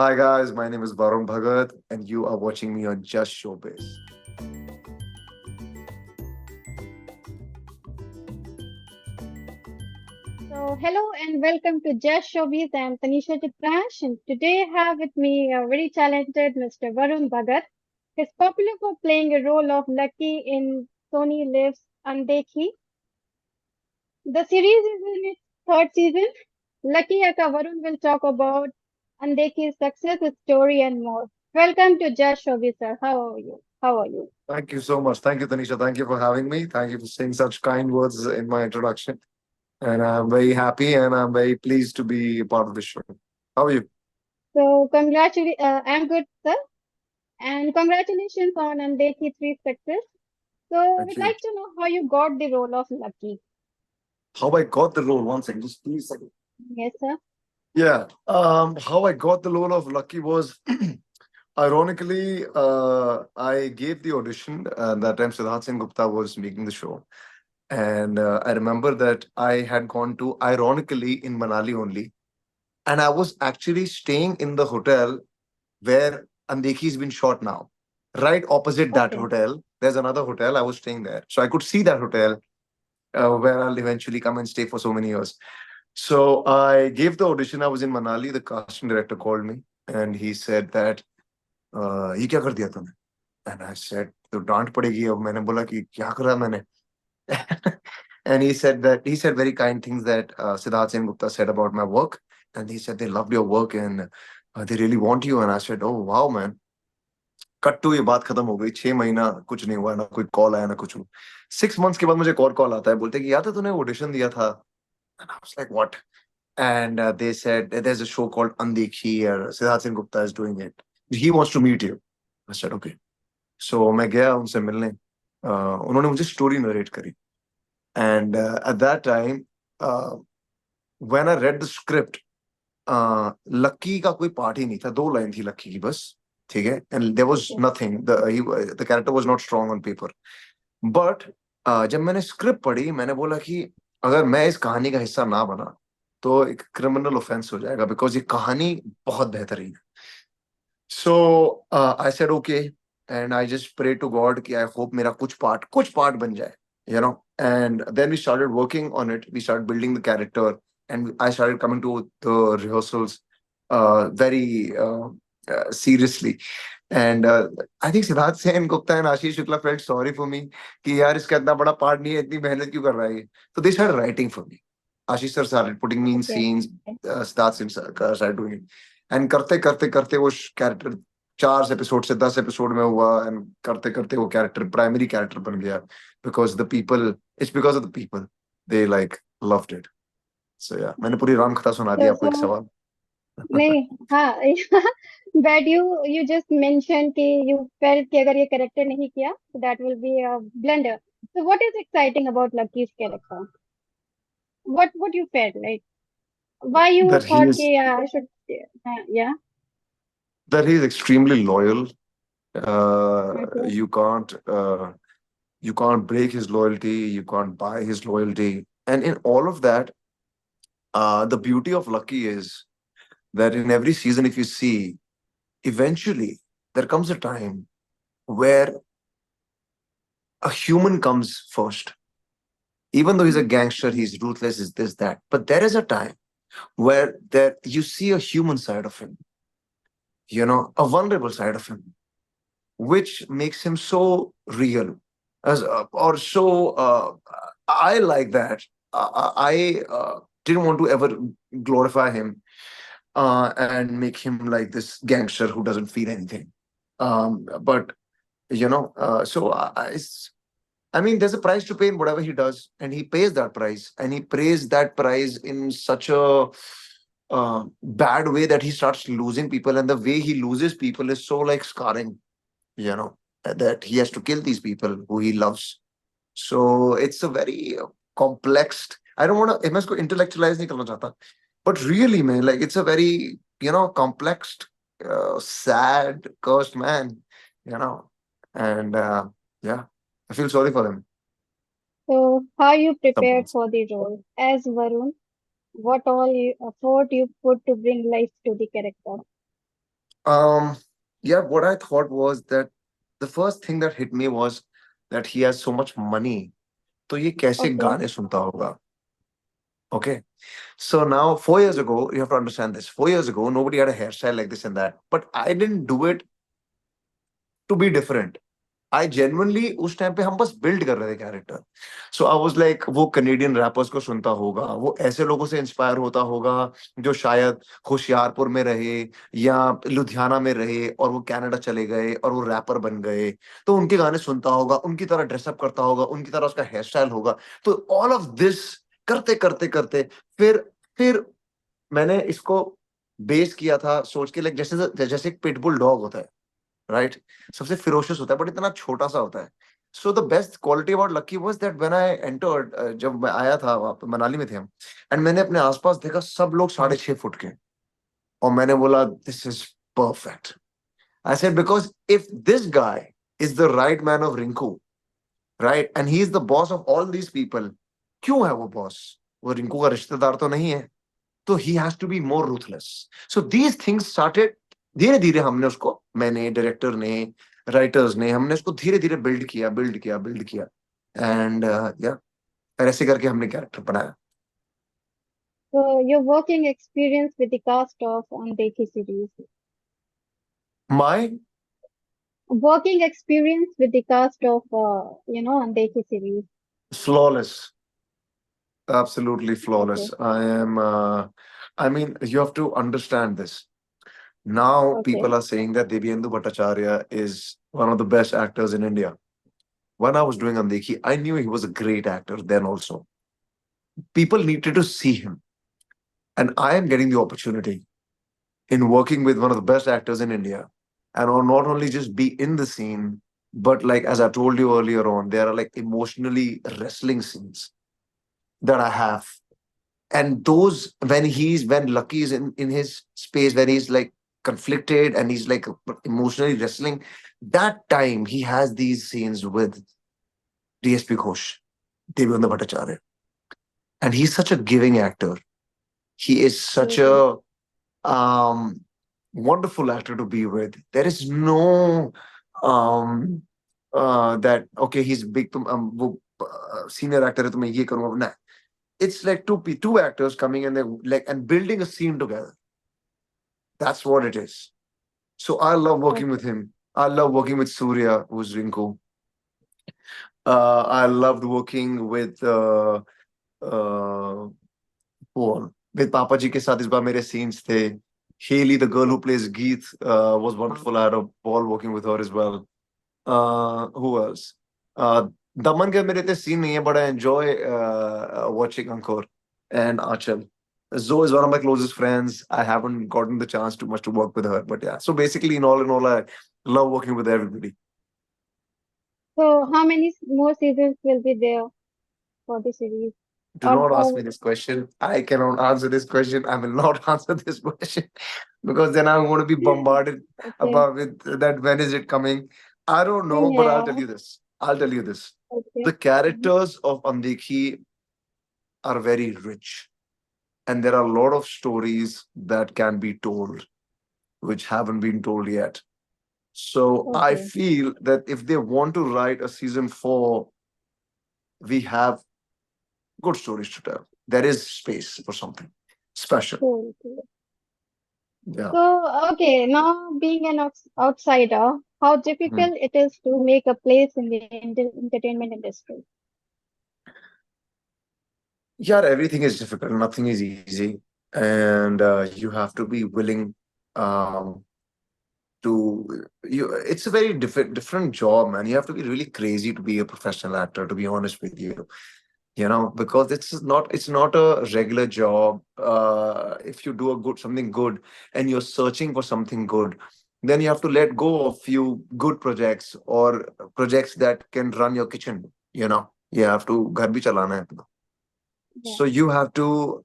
Hi guys, my name is Varun Bhagat, and you are watching me on Just Showbiz. So, hello and welcome to Just Showbiz. I am Tanisha Chitrash, and today I have with me a very talented Mr. Varun Bhagat. He's popular for playing a role of Lucky in Sony Live's Andekhi. The series is in its third season. Lucky Aka Varun will talk about Andekhi's success, its story, and more. Welcome to Just Showbiz, sir. How are you? How are you? Thank you so much. Thank you, Tanisha. Thank you for having me. Thank you for saying such kind words in my introduction. And I'm very happy and I'm very pleased to be a part of this show. How are you? So, congratulations. I'm good, sir. And congratulations on Andekhi 3 success. So Thank we'd you. like to know how you got the role of Lucky. How I got the role, one second, just please second. Yes, sir. Yeah. How I got the role of Lucky was ironically, I gave the audition. That time Siddharth Singh Gupta was making the show. And I remember that I had gone to, ironically, in Manali only. And I was actually staying in the hotel where Andekhi's been shot now. Right opposite that Okay. hotel, there's another hotel. I was staying there. So I could see that hotel where I'll eventually come and stay for so many years. So I gave the audition. I was in Manali. The casting director called me and he said that, ये क्या कर दिया तूने? And I said, तो डांट पड़ेगी अब मैंने बोला कि क्या करा मैंने and he said very kind things that Siddharth Sen Gupta said about my work, and he said they loved your work and they really want you. And I said, oh wow, man. Cut to ये बात खत्म हो गई 6 महीना कुछ नहीं हुआ ना कोई कॉल आया ना कुछ हुआ 6 मंथ्स के बाद मुझे कॉल आता है बोलते कि याद है तूने ऑडिशन दिया था and I was like what and they said there's a show called Andekhi or Siddharth Sen Gupta is doing it he wants to meet you I said okay so मैं गया उनसे मिलने उन्होंने मुझे स्टोरी नरेट करी and at that time uh, when I read the script लक्की का कोई part ही नहीं था 2 लाइन थी लक्की की बस ठीक है and there was Okay. Nothing the character was not strong on paper but जब मैंने स्क्रिप्ट पढ़ी मैंने बोला कि अगर मैं इस कहानी का हिस्सा ना बना तो एक क्रिमिनल ऑफेंस हो जाएगा बिकॉज ये कहानी बहुत बेहतरीन है so I said okay and I just pray to God कि आई होप मेरा कुछ पार्ट बन जाए you know and then we started working on it we started building the character and I started coming to the rehearsals very seriously and I think Siddharth Sen Gupta and Ashish Shukla felt sorry for me कि यार इसका इतना बड़ा part नहीं है इतनी मेहनत क्यों कर रहा है ये so they started writing for me Ashish sir started putting me in Okay. scenes Siddharth Sen sir started doing it and करते करते करते वो कैरेक्टर 4 एपिसोड से 10 एपिसोड में हुआ एंड करते करते वो कैरेक्टर प्राइमरी कैरेक्टर बन गया because the people it's because of the people they like loved it so yeah मैंने पूरी राम कथा सुना दी So आपको एक so सवाल नहीं हाँ but you just mentioned कि you felt कि अगर ये character नहीं किया so that will be a blunder. So what is exciting about Lucky's character? What you felt like? Why you that he thought is कि I should yeah. that he is extremely loyal Okay. you can't break his loyalty you can't buy his loyalty and in all of that the beauty of Lucky is that in every season if you see eventually there comes a time where a human comes first even though he's a gangster, he's ruthless, he's this, that. But there is a time where there you see a human side of him, a vulnerable side of him, which makes him so real, as or so. I like that. I didn't want to ever glorify him and make him like this gangster who doesn't feel anything. But so I mean, there's a price to pay in whatever he does, and he pays that price, and he pays that price in such a bad way that he starts losing people, and the way he loses people is so like scarring, that he has to kill these people who he loves. So it's a very complex. I don't want to. मैं इसको intellectualize नहीं करना चाहता, but really, man, like it's a very complex, sad, cursed man, and yeah. I feel sorry for him So how you prepared sometimes. for the role as Varun? What all effort you put to bring life to the character? Um, yeah, what I thought was that the first thing that hit me was that he has so much money. तो ये कैसे Okay, गाने सुनता होगा? Okay. So now 4 years ago, you have to understand this. 4 years ago, nobody had a hairstyle like this and that. But I didn't do it to be different. I genuinely उस time पे हम बस build कर रहे थे character. So I was like वो Canadian rappers को सुनता होगा, वो ऐसे लोगों से इंस्पायर होता होगा जो शायद होशियारपुर में रहे या लुधियाना में रहे और वो कनाडा चले गए और वो रैपर बन गए. तो उनके गाने सुनता होगा, उनकी तरह ड्रेसअप करता होगा, उनकी तरह उसका हेयर स्टाइल होगा. तो ऑल ऑफ दिस करते करते करते फिर मैंने इसको बेस किया था सोच के, लाइक जैसे जैसे एक पिटबुल डॉग होता है, राइट? सबसे फिरोशियस होता है बट इतना छोटा सा होता है. So the best quality about lucky was that when I entered, जब मैं आया था वहाँ पे मनाली में थे हम, एंड मैंने अपने आसपास देखा सब लोग 6.5 फुट के, और मैंने बोला this is perfect. I said because if this guy is the right man of Rinku, right, and he is the boss of all these people, क्यों है वो बॉस? वो रिंकू का रिश्तेदार तो नहीं है, तो ही has to be more ruthless. So these things started. धीरे धीरे हमने उसको, मैंने, डायरेक्टर ने, राइटर्स ने, हमने उसको धीरे धीरे बिल्ड किया एंड या ऐसे करके हमने कैरेक्टर बनाया. so your working experience with the cast of Andekhi series. My Working experience with the cast of, Andekhi series. Flawless, absolutely Okay, flawless. I mean, you have to understand this. Now okay, people are saying that Devyendu Bhattacharya is one of the best actors in India. When I was doing Andekhi, I knew he was a great actor then also. People needed to see him. And I am getting the opportunity in working with one of the best actors in India. And I'll not only just be in the scene, but like as I told you earlier on, there are like emotionally wrestling scenes that I have. And those, when Lucky is in his space where he's like conflicted and he's like emotionally wrestling, that time he has these scenes with DSP Ghosh, Devendra Bhattacharya. And he's such a giving actor. He is such okay, a um wonderful actor to be with. There is no um that okay he's big वो senior actor है तो मैं ये करूंगा. Nah, it's like two actors coming and they like and building a scene together. That's what it is. So I love working with okay. him. I love working with Surya, who's Rinku. I loved working with uh, who with Papa ji के साथ इस बार मेरे scenes थे. Haley, the girl who plays Geet, was wonderful. I had a ball working with her as well. Who else? Daman के मेरे इतने scene नहीं है, but I enjoy watching Ankur and Achal. Zoe is one of my closest friends. I haven't gotten the chance too much to work with her, but yeah. So basically, in all, I love working with everybody. So how many more seasons will be there for the series? Do not ask Or me this question. I cannot answer this question. I will not answer this question because then I'm going to be bombarded okay, about with that. When is it coming? I don't know, but I'll yeah, tell you this. I'll tell you this. okay, The characters of Andekhi are very rich, and there are a lot of stories that can be told which haven't been told yet. So I okay, feel that if they want to write a season 4, we have good stories to tell. There is space for something special. cool, cool. Yeah. So, okay, now being an outsider, how Hmm. difficult it is to make a place in the entertainment industry. Yeah, everything is difficult. Nothing is easy, and you have to be willing um, to. You. It's a very different job, man. You have to be really crazy to be a professional actor. To be honest with you, because it's not a regular job. If you do a good something good and you're searching for something good, then you have to let go of few good projects or projects that can run your kitchen. You have to घर भी चलाना है अपना. Yeah, So you have to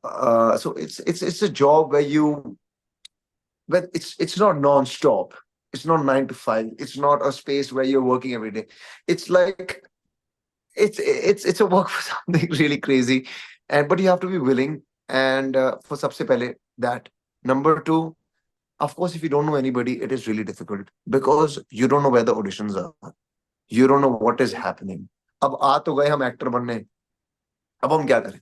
so it's a job where you but it's not non-stop. It's not 9 to 5. It's not a space where you're working every day. It's like it's a work for something really crazy, and but you have to be willing. And for सबसे पहले that. Number 2, Of course, if you don't know anybody, it is really difficult because you don't know where the auditions are. You don't know what is happening. अब आ तो गए हम actor बनने, अब हम क्या करें?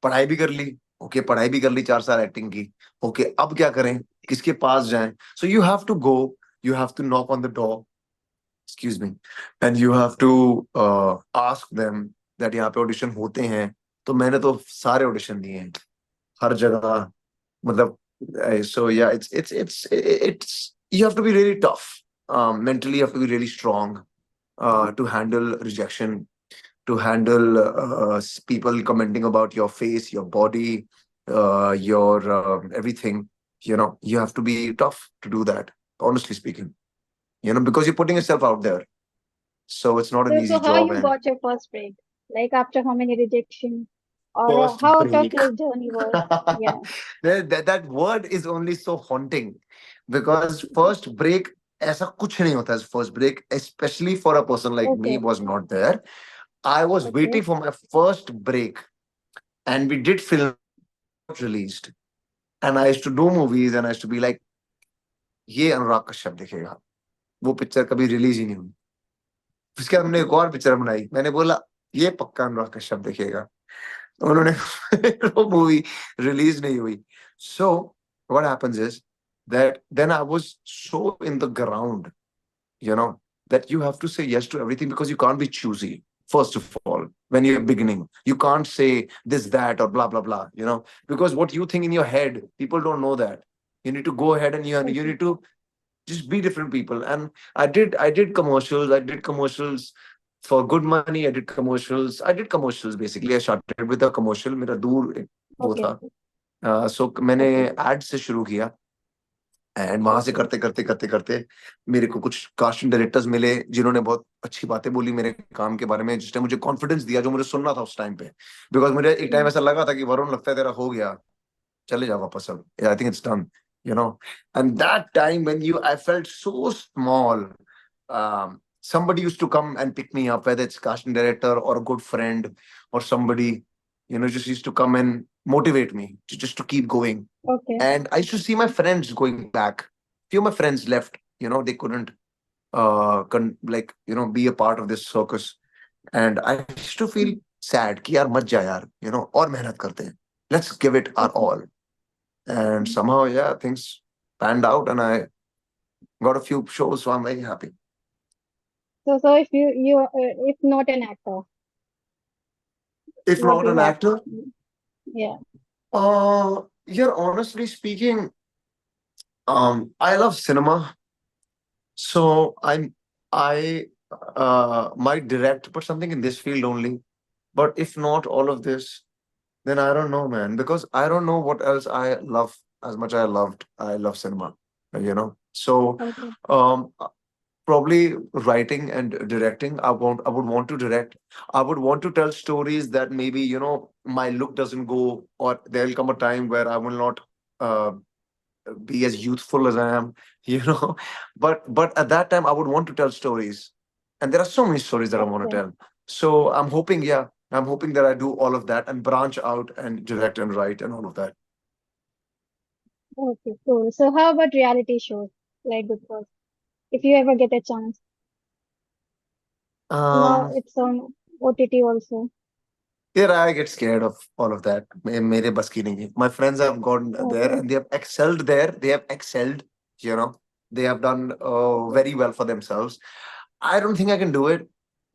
पढ़ाई भी कर ली, ओके, पढ़ाई भी कर ली 4 साल एक्टिंग की, ओके, अब क्या करें? किसके पास जाएं? So you have to go, you have to knock on the door, excuse me, and you have to ask them that यहाँ पे ऑडिशन होते हैं। तो मैंने तो सारे ऑडिशन दिए हैं, हर जगह, मतलब, so yeah, it's you have to be really tough, mentally you have to be really strong, to handle rejection, to handle people commenting about your face, your body, your everything. You have to be tough to do that, honestly speaking, because you're putting yourself out there, so it's not an So easy how job. you And got your first break? Like after how many rejection, or first how tough break. your journey was? Yeah. that word is only so haunting because first break, ऐसा कुछ नहीं होता है first break, especially for a person like me Okay. was not there. I was Okay. waiting for my first break, and we did film released, and I used to do movies, and I used to be like, ये अनुराग कश्यप दिखेगा। वो picture कभी release ही नहीं हुई। उसके बाद हमने एक और पिक्चर बनाई, मैंने बोला ये पक्का अनुराग कश्यप दिखेगा, उन्होंने वो मूवी रिलीज नहीं हुई। So what happens is that then I was so in the ground, you know that you have to say yes to everything because you can't be choosy. First of all, when you're beginning, you can't say this, that, or blah blah blah, because what you think in your head, people don't know that. You need to go ahead and you Okay. need to just be different people. And I did commercials for good money. I did commercials basically. I started with a commercial, मेरा दूर वो Okay. था। सो मैंने Okay. Add से शुरू किया, and वहां से Okay. करते करते करते करते मेरे को कुछ कास्टिंग डायरेक्टर्स मिले जिन्होंने बहुत अच्छी बातें बोली मेरे काम के बारे में, जिसने मुझे कॉन्फिडेंस दिया जो मुझे सुनना था उस टाइम पे। बिकॉज मुझे एक टाइम Mm. ऐसा लगा था कि वरुण, लगता है तेरा हो गया, चले जा वापस अब, I think it's done, you know and that time when you I felt so small. Somebody used to come and pick me up, whether it's casting director or a good friend or somebody, just used to come and motivate me just to keep going. Okay. And I used to see my friends going back. Few of my friends left, they couldn't be a part of this circus. And I used to feel Mm. sad कि यार मत जा यार, और मेहनत करते हैं, let's give it our Okay. all. And Mm. somehow, yeah, things panned out, and I got a few shows, so I'm very happy. So if if not an actor, If what not you an have? actor, Mm. Yeah. yeah, honestly speaking, I love cinema, so I might direct, but something in this field only. But if not all of this, then I don't know, man, because I don't know what else I love as much I love cinema, So, Okay. um, probably writing and directing. I would want to direct. I would want to tell stories that maybe, my look doesn't go, or there'll come a time where I will not uh, be as youthful as I am, you know. But at that time, I would want to tell stories, and there are so many stories that I want to Okay. tell. So I'm hoping that I do all of that and branch out and direct and write and all of that. Okay. Cool. So how about reality shows like Big Boss? If you ever get a chance, now Um, it's on OTT also. yeah, I get scared of all of that. मेरे बस की नहीं है. My friends have gone there Okay. and they have excelled there. They have excelled, you know. They have done very well for themselves. I don't think I can do it.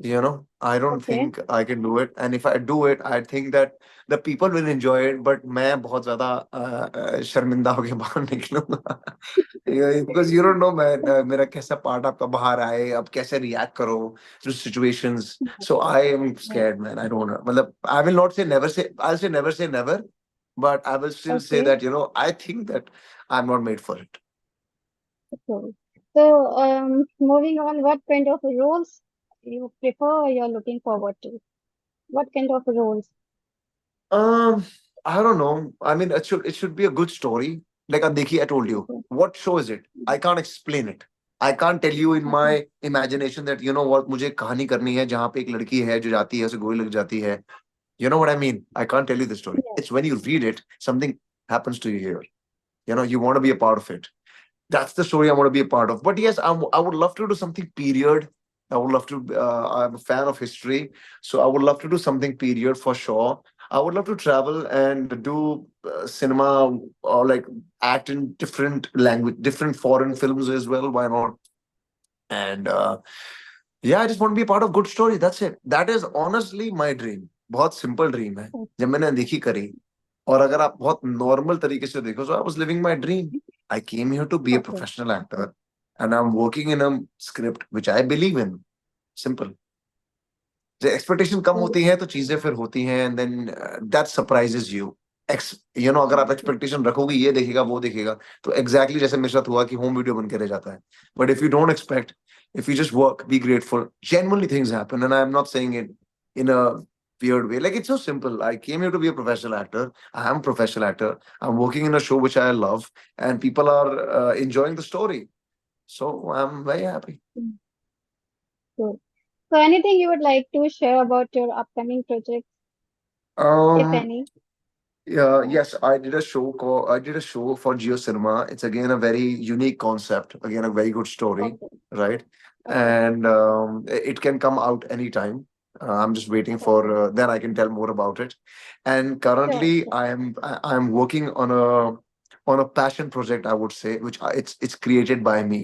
I don't Okay. think I can do it. And if I do it, I think that the people will enjoy it. But मैं बहुत ज़्यादा शर्मिंदा होके बाहर निकलूंगा. Because you don't know, man, मेरा कैसा part आपका बाहर आए, अब कैसे react करो to situations. So I am Yeah. scared, man. I don't know. मतलब, I will not say never say. I'll say never say never, but I will still say Okay. that I think that I'm not made for it. Cool. So moving on, what kind of roles you prefer or you're looking forward to? What kind of roles? Um, I don't know. I mean, it should be a good story. Like Andekhi, I told you. Okay. What show is it? I can't explain it. I can't tell you in Okay. my imagination that what मुझे कहानी करनी है जहाँ पे एक लड़की है जो जाती है, उसे गोली लग जाती है. You know what I mean? I can't tell you the story. Yeah. It's when you read it, something happens to you here. You want to be a part of it. that's the story I want to be a part of. But yes, I would love to do something period. I would love to. I'm a fan of history, so I would love to do something period for sure. I would love to travel and do cinema or like act in different language, different foreign films as well. Why not? And yeah, I just want to be a part of good story. That's it. That is honestly my dream. बहुत simple dream है. जब मैंने देखी करी. और अगर आप बहुत नॉर्मल तरीके से देखो, so I was living my dream. I came here to be a Okay. professional actor, and I'm working in a script which I believe in. Simple. जब एक्सपेक्टेशन कम So, होती है तो चीजें फिर होती हैं, and then that surprises you. अगर आप एक्सपेक्टेशन रखोगे ये देखेगा वो देखेगा, तो एग्जैक्टली जैसे मेरे साथ हुआ कि होम वीडियो बन के रह जाता है. But if you don't expect, if you just work, be grateful, genuinely things happen. And I'm not saying it in a weird way. Like, it's so simple. I came here to be a professional actor. I am a professional actor. I'm working in a show which I love, and people are enjoying the story. So I'm very happy. good. So, anything you would like to share about your upcoming projects, if Um, any? yes, I did a show for Geo Cinema. It's again a very unique concept. Again, a very good story, Okay. right? Okay. And it can come out anytime. I'm just waiting for Okay. then I can tell more about it. And Sure. currently, Sure. I am working on a passion project, I would say, which it's created by me.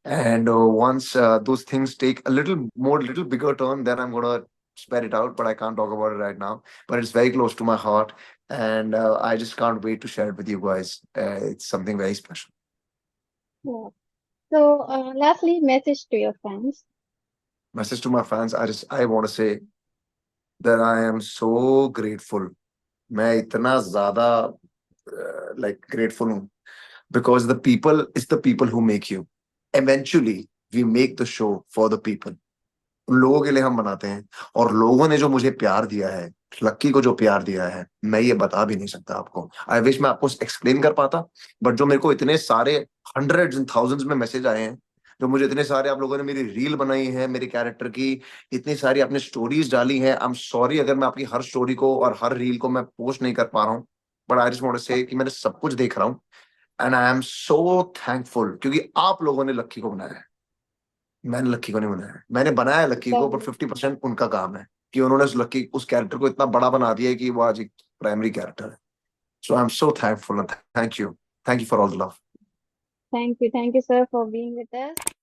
And once those things take a little bigger turn, then I'm gonna spell it out, but I can't talk about it right now. But it's very close to my heart, and I just can't wait to share it with you guys. It's something very special. Yeah. So, lastly, message to your fans. Message to my fans: I want to say that I am so grateful. मैं इतना ज़्यादा like grateful हूँ, because the people is the people who make you. Eventually, we make the show for the people. उन लोगों के लिए हम बनाते हैं, और लोगों ने जो मुझे प्यार दिया है, लक्की को जो प्यार दिया है, मैं ये बता भी नहीं सकता आपको. आई विश मैं आपको एक्सप्लेन कर पाता, बट जो मेरे को इतने सारे हंड्रेड्स एंड थाउजेंड्स में मैसेज आए हैं, जो मुझे इतने सारे आप लोगों ने मेरी रील बनाई है मेरे कैरेक्टर की, इतनी सारी आपने स्टोरीज डाली हैं. आई एम सॉरी अगर मैं आपकी हर स्टोरी को और हर रील को मैं पोस्ट नहीं कर पा रहा हूँ, but I just want to say कि मैंने सब कुछ देख रहा हूँ. And I am so thankful, क्योंकि आप लोगों ने लक्की को बनाया है. मैंने लक्की को नहीं बनाया है. मैंने बनाया है लक्की को, बट Done. 50% उनका काम है कि उन्होंने उस लक्की उस कैरेक्टर को इतना बड़ा बना दिया है कि वो आज एक प्राइमरी कैरेक्टर है. So I am so thankful. Thank you for all the love. Thank you. Thank you, sir, for being with us.